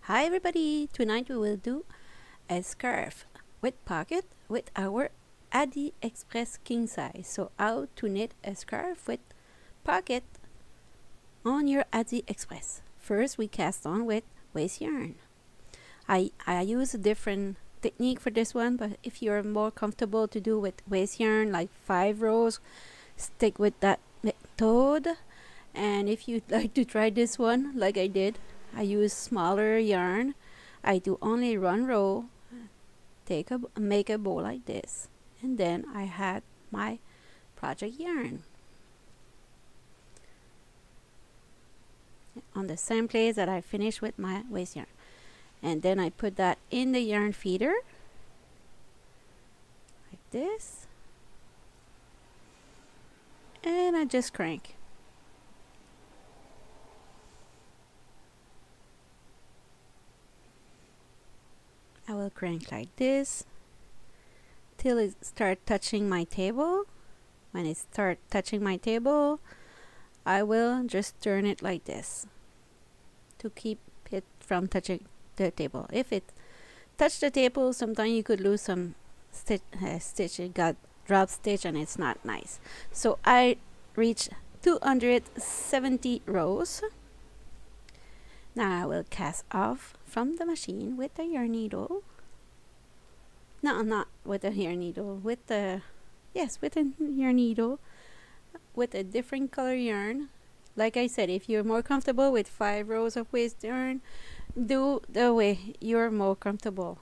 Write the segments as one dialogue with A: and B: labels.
A: Hi everybody! Tonight we will do a scarf with pocket with our ADDI Express king size. So how to knit a scarf with pocket on your ADDI Express. First we cast on with waste yarn. I use a different technique for this one, but if you're more comfortable to do with waste yarn like 5 rows, stick with that method. And if you'd like to try this one like I did, I use smaller yarn. I do only 1 row, make a bow like this, and then I had my project yarn on the same place that I finished with my waste yarn, and then I put that in the yarn feeder like this, and I just crank. I will crank like this till it starts touching my table. When it starts touching my table, I will just turn it like this to keep it from touching the table. If it touched the table, sometimes you could lose some stitch. It got drop stitch and it's not nice. So I reached 270 rows. Now I will cast off from the machine with the yarn needle. No, not with the yarn needle. With the with a yarn needle with a different color yarn. Like I said, if you're more comfortable with 5 rows of waste yarn, do the way you're more comfortable.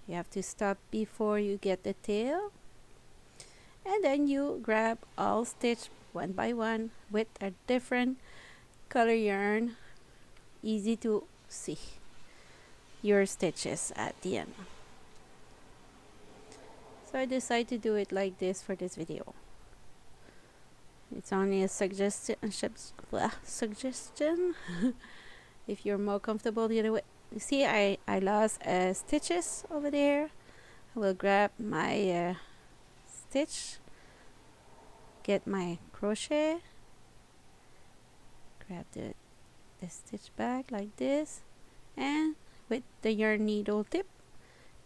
A: You have to stop before you get the tail, and then you grab all stitch one by one with a different color yarn. Easy to see your stitches at the end. So I decided to do it like this for this video. It's only a suggestion. If you're more comfortable the other way. You see, I lost stitches over there. I will grab my stitch, get my crochet, grab the stitch back like this, and with the yarn needle tip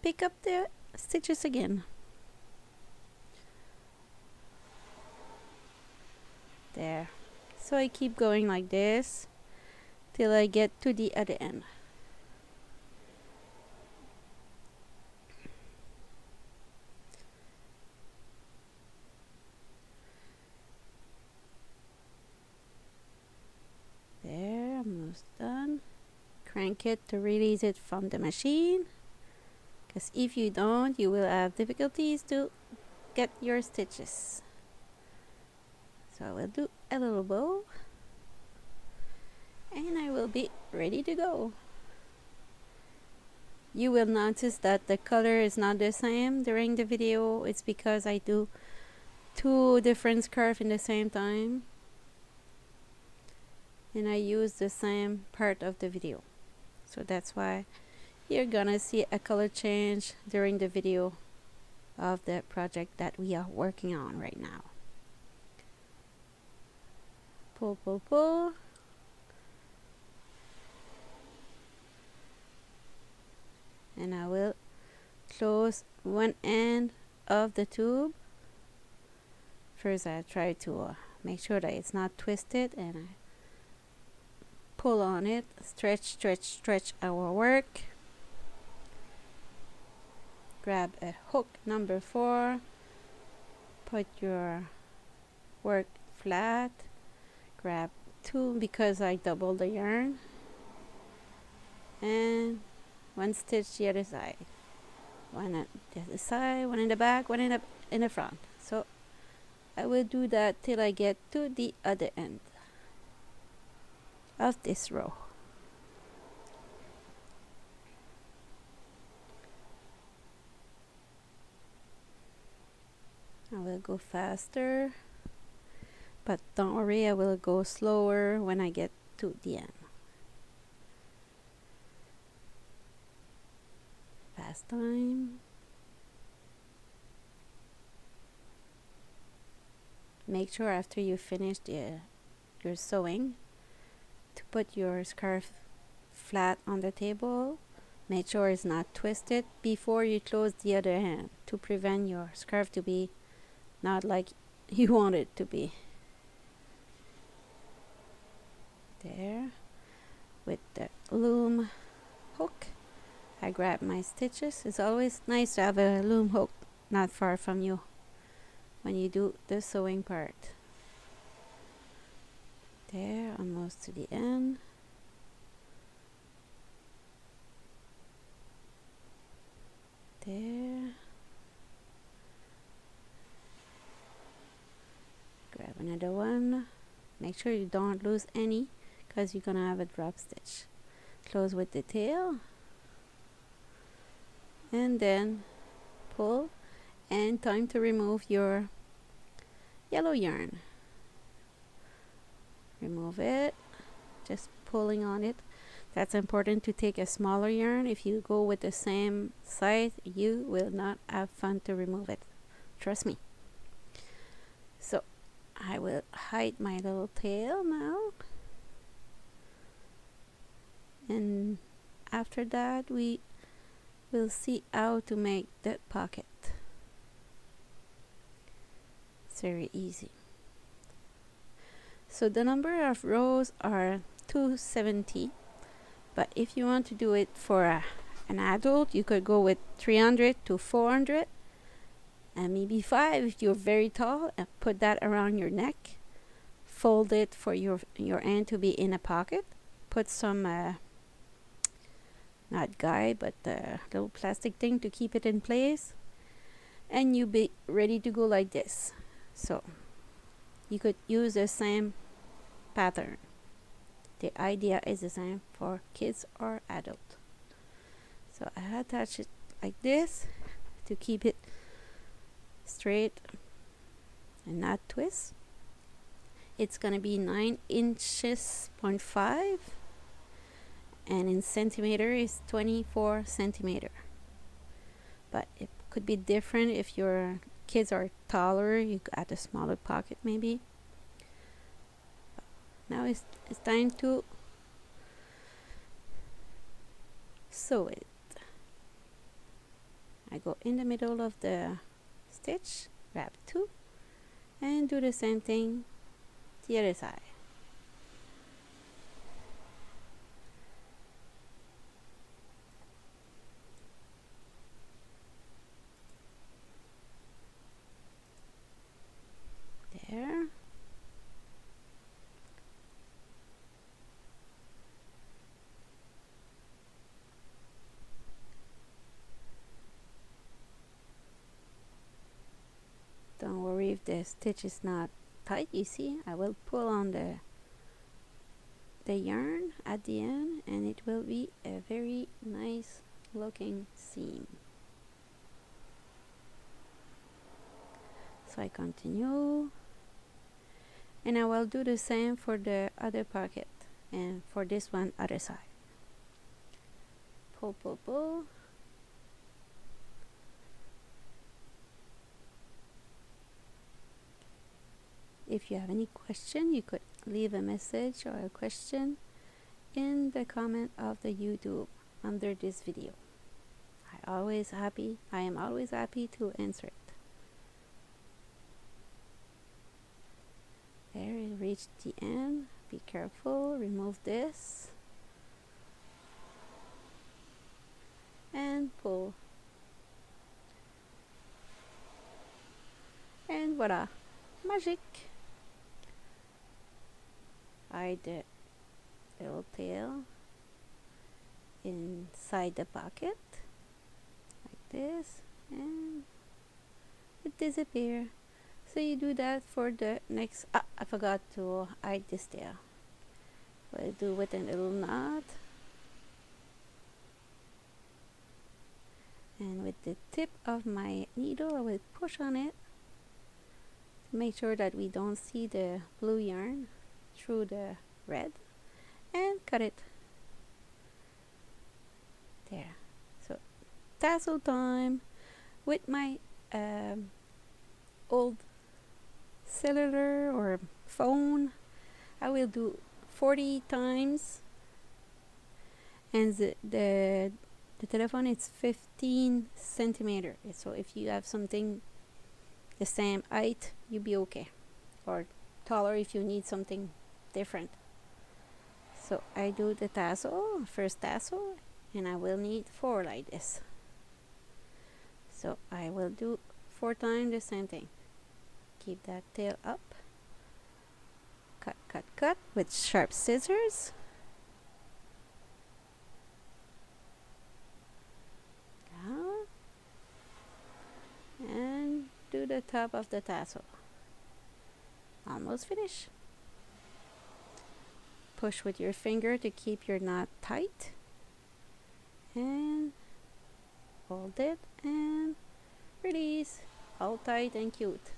A: pick up the stitches again. There. So I keep going like this till I get to the other end. There, almost done. Crank it to release it from the machine, because if you don't, you will have difficulties to get your stitches. So I will do a little bow, and I will be ready to go. You will notice that the color is not the same during the video. It's because I do 2 different scarves in the same time, and I use the same part of the video. So that's why you're gonna see a color change during the video of the project that we are working on right now. Pull, pull, pull. And I will close one end of the tube. First I try to make sure that it's not twisted, and I pull on it, stretch, stretch, stretch our work. Grab a hook number 4, put your work flat, grab 2 because I doubled the yarn, and 1 stitch the other side, 1 at the other side, 1 in the back, 1 in the front. So I will do that till I get to the other end of this row. I will go faster, but don't worry, I will go slower when I get to the end. Fast time. Make sure after you finish your sewing to put your scarf flat on the table Make sure it's not twisted before you close the other hand to prevent your scarf to be not like you want it to be. There. With the loom hook, I grab my stitches. It's always nice to have a loom hook not far from you when you do the sewing part. There, almost to the end. There. Grab another one. Make sure you don't lose any, because you're gonna have a drop stitch. Close with the tail, and then pull, and time to remove your yellow yarn. Remove it, just pulling on it. That's important to take a smaller yarn. If you go with the same size, you will not have fun to remove it. Trust me. So I will hide my little tail now. And after that, we will see how to make the pocket. It's very easy. So the number of rows are 270. But if you want to do it for an adult, you could go with 300 to 400 and maybe 5 if you're very tall, and put that around your neck. Fold it for your hand to be in a pocket. Put some, not guide, but little plastic thing to keep it in place. And you be ready to go like this. So you could use the same pattern. The idea is the same for kids or adult. So I attach it like this to keep it straight and not twist. It's gonna be 9 inches, 0.5, and in centimeter is 24 centimeter. But it could be different if your kids are taller. You add a smaller pocket maybe. Now it's time to sew it. I go in the middle of the stitch, grab 2, and do the same thing the other side. There. Don't worry if the stitch is not tight. You see, I will pull on the yarn at the end, and it will be a very nice looking seam. So I continue, and I will do the same for the other pocket, and for this one other side. Pull, pull, pull. If you have any question, you could leave a message or a question in the comment of the YouTube under this video. I am always happy to answer it. There, you reach the end. Be careful, remove this. And pull. And voila, magic. Hide the little tail inside the pocket like this, and it disappears. So you do that for the next. I forgot to hide this tail. We'll do with a little knot, and with the tip of my needle I will push on it to make sure that we don't see the blue yarn through the red, and cut it. There. So tassel time with my old cellular or phone. I will do 40 times, and the The telephone is 15 centimeter. So if you have something the same height, you'll be okay. Or taller if you need something different. So I do the tassel, first tassel, and I will need 4 like this. So I will do 4 times the same thing. Keep that tail up. Cut, cut, cut with sharp scissors. Down. And do the top of the tassel. Almost finished. Push with your finger to keep your knot tight. And hold it and release. All tight and cute.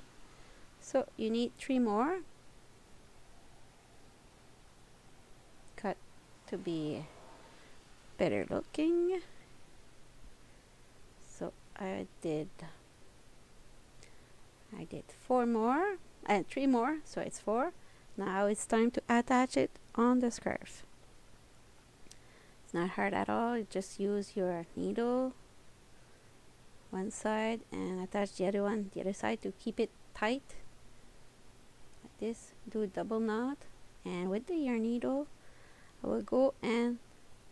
A: So you need 3 more. Cut to be better looking. So I did 4 more and 3 more, so it's 4. Now it's time to attach it on the scarf. It's not hard at all. You just use your needle one side and attach the other one the other side to keep it tight like this. Do a double knot, and with the yarn needle I will go and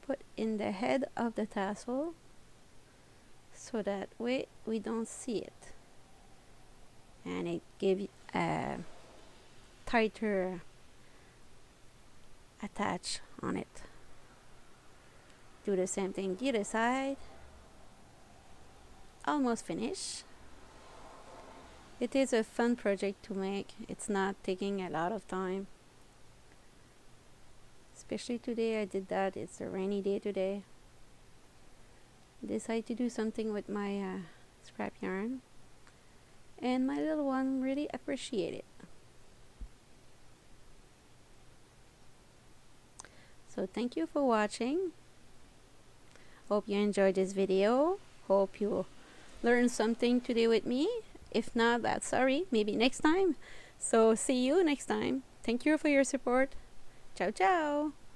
A: put in the head of the tassel, so that way we don't see it, and it gives a tighter attach on it. Do the same thing the other side. Almost finished. It is a fun project to make. It's not taking a lot of time. Especially today I did that. It's a rainy day today. Decided to do something with my scrap yarn. And my little one really appreciated it. So thank you for watching. Hope you enjoyed this video. Hope you learned something today with me. If not, that's sorry. Maybe next time. So see you next time. Thank you for your support. Ciao, ciao.